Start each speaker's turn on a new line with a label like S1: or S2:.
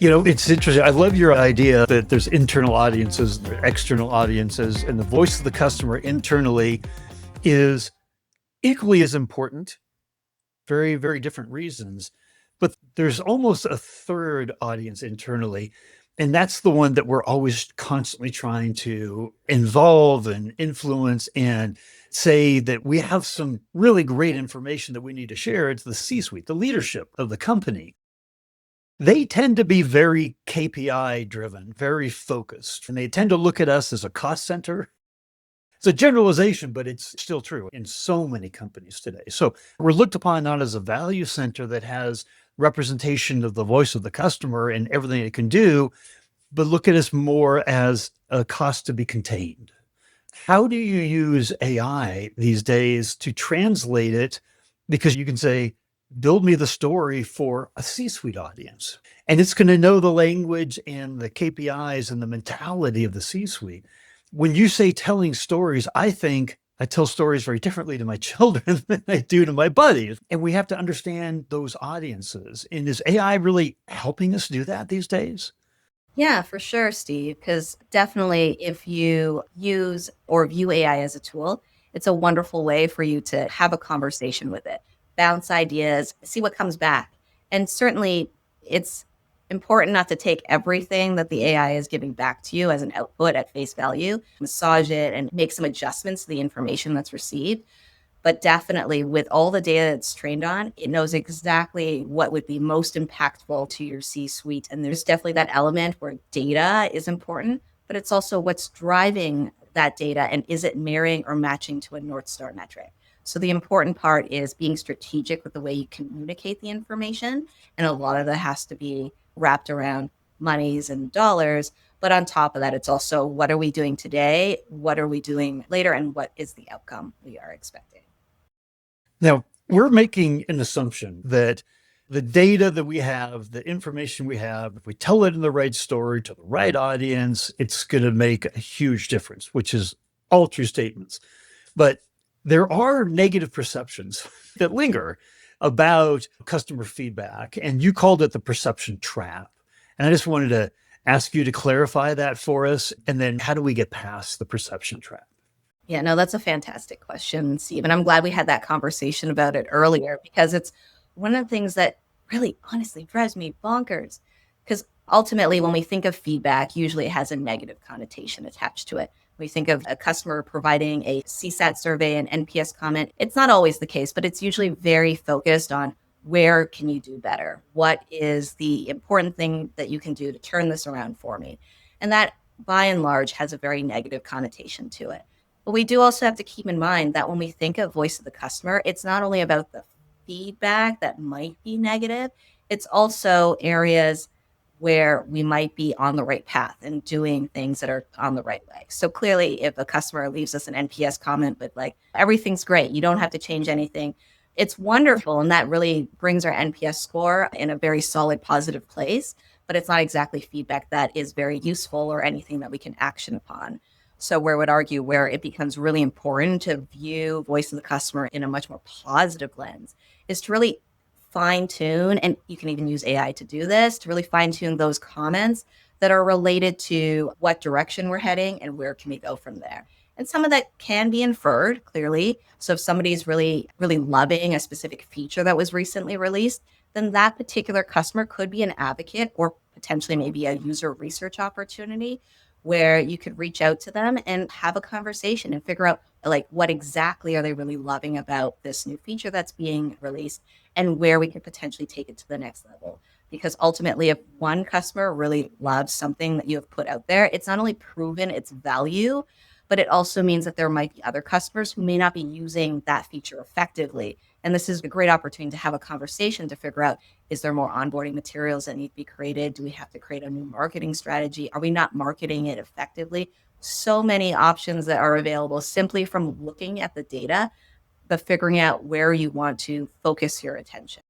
S1: It's interesting. I love your idea that there's internal audiences, there are external audiences, and the voice of the customer internally is equally as important, very, very different reasons. But there's almost a third audience internally, and that's the one that we're always constantly trying to involve and influence and say that we have some really great information that we need to share. It's the C-suite, the leadership of the company. They tend to be very KPI driven, very focused, and they tend to look at us as a cost center. It's a generalization, but it's still true in so many companies today. So we're looked upon not as a value center that has representation of the voice of the customer and everything it can do, but look at us more as a cost to be contained. How do you use AI these days to translate it? Because you can say, build me the story for a C-suite audience, and it's going to know the language and the KPIs and the mentality of the C-suite. When you say telling stories, I think I tell stories very differently to my children than I do to my buddies. And we have to understand those audiences. And is AI really helping us do that these days?
S2: Yeah, for sure, Steve, because definitely if you use or view AI as a tool, it's a wonderful way for you to have a conversation with it, bounce ideas, see what comes back. And certainly it's important not to take everything that the AI is giving back to you as an output at face value, massage it and make some adjustments to the information that's received. But definitely with all the data it's trained on, it knows exactly what would be most impactful to your C-suite. And there's definitely that element where data is important, but it's also what's driving that data and is it mirroring or matching to a North Star metric. So the important part is being strategic with the way you communicate the information. And a lot of that has to be wrapped around monies and dollars. But on top of that, it's also what are we doing today? What are we doing later? And what is the outcome we are expecting?
S1: Now, we're making an assumption that the data that we have, the information we have, if we tell it in the right story to the right audience, it's going to make a huge difference, which is all true statements. But there are negative perceptions that linger about customer feedback, and you called it the perception trap. And I just wanted to ask you to clarify that for us. And then how do we get past the perception trap?
S2: Yeah, no, that's a fantastic question, Steve. And I'm glad we had that conversation about it earlier because it's one of the things that really honestly drives me bonkers. Because ultimately, when we think of feedback, usually it has a negative connotation attached to it. We think of a customer providing a CSAT survey, an NPS comment. It's not always the case, but it's usually very focused on where can you do better? What is the important thing that you can do to turn this around for me? And that by and large has a very negative connotation to it. But we do also have to keep in mind that when we think of voice of the customer, it's not only about the feedback that might be negative, it's also areas where we might be on the right path and doing things that are on the right way. So clearly, if a customer leaves us an NPS comment, but like everything's great, you don't have to change anything, it's wonderful. And that really brings our NPS score in a very solid, positive place. But it's not exactly feedback that is very useful or anything that we can action upon. So where I would argue where it becomes really important to view voice of the customer in a much more positive lens is to really fine tune, and you can even use AI to do this, to really fine tune those comments that are related to what direction we're heading and where can we go from there. And some of that can be inferred clearly. So if somebody's really, really loving a specific feature that was recently released, then that particular customer could be an advocate or potentially maybe a user research opportunity where you could reach out to them and have a conversation and figure out like what exactly are they really loving about this new feature that's being released and where we could potentially take it to the next level. Because ultimately, if one customer really loves something that you have put out there, it's not only proven its value, but it also means that there might be other customers who may not be using that feature effectively. And this is a great opportunity to have a conversation to figure out, is there more onboarding materials that need to be created? Do we have to create a new marketing strategy? Are we not marketing it effectively? So many options that are available simply from looking at the data, but figuring out where you want to focus your attention.